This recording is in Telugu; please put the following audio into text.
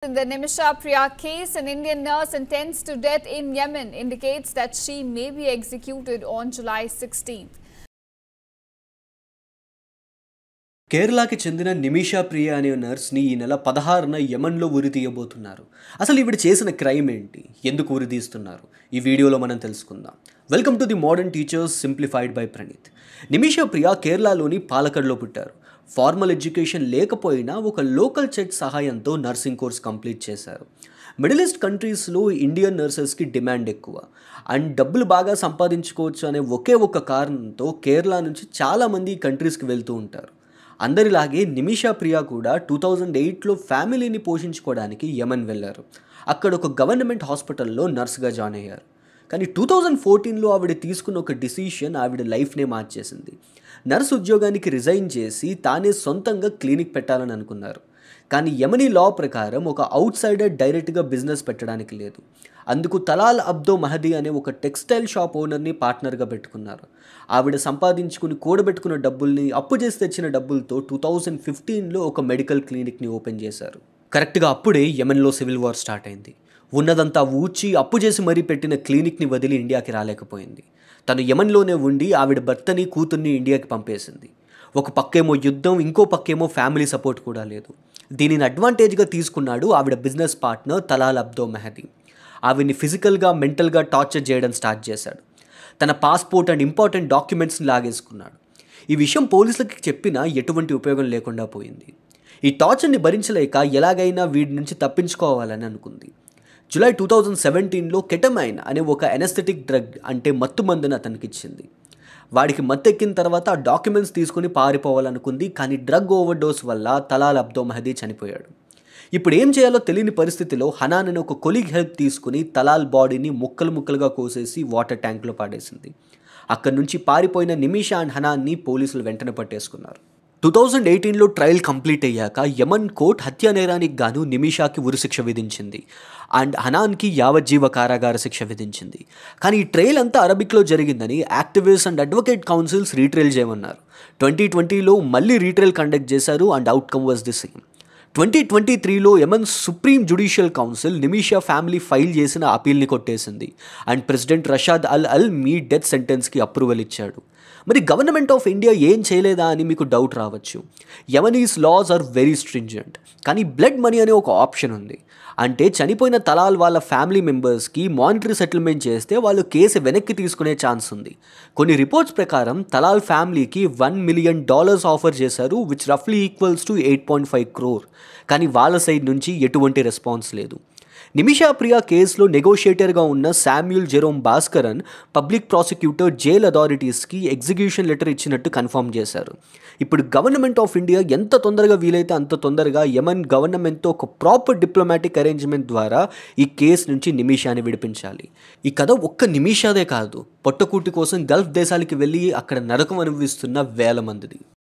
In the Nimisha Priya case, an Indian nurse sentenced to death in Yemen indicates that she may be executed on July 16th. కేరళకి చెందిన నిమిషా ప్రియ అనే నర్స్ని ఈ నెల 16న యెమెన్లో ఉరి తీయబోతున్నారు. అసలు ఈవిడ చేసిన క్రైమ్ ఏంటి, ఎందుకు ఉరి తీస్తున్నారు, ఈ వీడియోలో మనం తెలుసుకుందాం. Welcome to the modern teachers simplified by Praneeth. Nimisha Priya కేరళలోని పాలక్కడ్లో పుట్టారు. ఫార్మల్ ఎడ్యుకేషన్ లేకపోయినా ఒక లోకల్ చెక్ సహాయంతో నర్సింగ్ కోర్స్ కంప్లీట్ చేశారు. మిడిల్ ఈస్ట్ కంట్రీస్లో ఇండియన్ నర్సెస్కి డిమాండ్ ఎక్కువ అండ్ డబ్బులు బాగా సంపాదించుకోవచ్చు అనే ఒకే ఒక కారణంతో కేరళ నుంచి చాలామంది ఈ కంట్రీస్కి వెళ్తూ ఉంటారు. అందరిలాగే నిమిషా ప్రియ కూడా 2008లో ఫ్యామిలీని పోషించుకోవడానికి యెమెన్ వెళ్ళారు. అక్కడ ఒక గవర్నమెంట్ హాస్పిటల్లో నర్స్గా జాయిన్ అయ్యారు. కానీ 2014లో ఆవిడ తీసుకున్న ఒక డిసిషన్ ఆవిడ లైఫ్నే మార్చేసింది. నర్స్ ఉద్యోగానికి రిజైన్ చేసి తానే సొంతంగా క్లినిక్ పెట్టాలని అనుకున్నారు. కానీ యెమెనీ లా ప్రకారం ఒక అవుట్ సైడర్ డైరెక్ట్గా బిజినెస్ పెట్టడానికి లేదు. అందుకు తలాల్ అబ్దో మహదీ అనే ఒక టెక్స్టైల్ షాప్ ఓనర్ని పార్ట్నర్గా పెట్టుకున్నారు. ఆవిడ సంపాదించుకుని కూడబెట్టుకున్న డబ్బుల్ని అప్పు చేసి తెచ్చిన డబ్బులతో 2015లో ఒక మెడికల్ క్లినిక్ని ఓపెన్ చేశారు. కరెక్ట్గా అప్పుడే యెమెన్లో సివిల్ వార్ స్టార్ట్ అయింది. ఉన్నదంతా ఊడ్చి అప్పు చేసి మరీ పెట్టిన క్లినిక్ని వదిలి ఇండియాకి రాలేకపోయింది. తను యెమెన్లోనే ఉండి ఆవిడ భర్తని కూతుర్ని ఇండియాకి పంపేసింది. ఒక పక్కేమో యుద్ధం, ఇంకో పక్కేమో ఫ్యామిలీ సపోర్ట్ కూడా లేదు. దీనిని అడ్వాంటేజ్గా తీసుకున్నాడు ఆవిడ business partner Talal Abdo Mahdi. ఆవిడ్ని ఫిజికల్గా, మెంటల్గా టార్చర్ చేయడం స్టార్ట్ చేశాడు. తన పాస్పోర్ట్ అండ్ ఇంపార్టెంట్ డాక్యుమెంట్స్ని లాగేసుకున్నాడు. ఈ విషయం పోలీసులకి చెప్పినా ఎటువంటి ఉపయోగం లేకుండా పోయింది. ఈ టార్చర్ని భరించలేక ఎలాగైనా వీడి నుంచి తప్పించుకోవాలని అనుకుంది. జూలై 2017లో కెటమైన్ అనే ఒక ఎనస్థెటిక్ డ్రగ్ అంటే మత్తు మందుని అతనికి ఇచ్చింది. వాడికి మత్తు ఎక్కిన తర్వాత ఆ డాక్యుమెంట్స్ తీసుకుని పారిపోవాలనుకుంది. కానీ డ్రగ్ ఓవర్డోస్ వల్ల తలాల్ అబ్దో మహదీ చనిపోయాడు. ఇప్పుడు ఏం చేయాలో తెలియని పరిస్థితిలో హనాన్ అనే ఒక కొలీగ్ హెల్ప్ తీసుకుని తలాల్ బాడీని ముక్కలు ముక్కలుగా కోసేసి వాటర్ ట్యాంక్లో పాడేసింది. అక్కడి నుంచి పారిపోయిన నిమిషా అండ్ హనాన్ని పోలీసులు వెంటనే పట్టేసుకున్నారు. 2018లో ట్రయల్ కంప్లీట్ అయ్యాక యెమెన్ కోర్ట్ హత్యా నేరానికి గాను నిమిషాకి ఉరిశిక్ష విధించింది అండ్ హనాన్కి యావజ్జీవ కారాగార శిక్ష విధించింది. కానీ ఈ ట్రయల్ అంతా అరబిక్లో జరిగిందని activist and advocate councils retrial చేయమన్నారు. 2020లో మళ్ళీ రీట్రయల్ కండక్ట్ చేశారు and outcome was the same. 2023లో Yemen supreme judicial council Nimisha family file చేసిన అపీల్ని కొట్టేసింది and president Rashad Alimi death సెంటెన్స్కి అప్రూవల్ ఇచ్చాడు. మరి గవర్నమెంట్ ఆఫ్ ఇండియా ఏం చేయలేదా అని మీకు డౌట్ రావచ్చు. యెమెనీస్ లాస్ ఆర్ వెరీ స్ట్రింజెంట్. కానీ బ్లడ్ మనీ అనే ఒక ఆప్షన్ ఉంది. అంటే చనిపోయిన తలాల్ వాళ్ళ ఫ్యామిలీ మెంబర్స్కి మానిటరీ సెటిల్మెంట్ చేస్తే వాళ్ళు కేసు వెనక్కి తీసుకునే ఛాన్స్ ఉంది. కొన్ని రిపోర్ట్స్ ప్రకారం తలాల్ ఫ్యామిలీకి $1 మిలియన్ ఆఫర్ చేశారు, విచ్ రఫ్లీ ఈక్వల్స్ టు 8.5 crore. కానీ వాళ్ళ సైడ్ నుంచి ఎటువంటి రెస్పాన్స్ లేదు. నిమిషా ప్రియ కేసులో నెగోషియేటర్గా ఉన్న Samuel Jerome Bhaskaran public prosecutor jail అథారిటీస్కి ఎగ్జిక్యూషన్ లెటర్ ఇచ్చినట్టు కన్ఫర్మ్ చేశారు. ఇప్పుడు గవర్నమెంట్ ఆఫ్ ఇండియా ఎంత తొందరగా వీలైతే అంత తొందరగా యెమెన్ గవర్నమెంట్తో ఒక ప్రాపర్ డిప్లొమాటిక్ అరేంజ్మెంట్ ద్వారా ఈ కేసు నుంచి నిమిషాని విడిపించాలి. ఈ కథ ఒక్క నిమిషాదే కాదు, పొట్టకూటి కోసం గల్ఫ్ దేశాలకి వెళ్ళి అక్కడ నరకం అనుభవిస్తున్న వేల మందిది.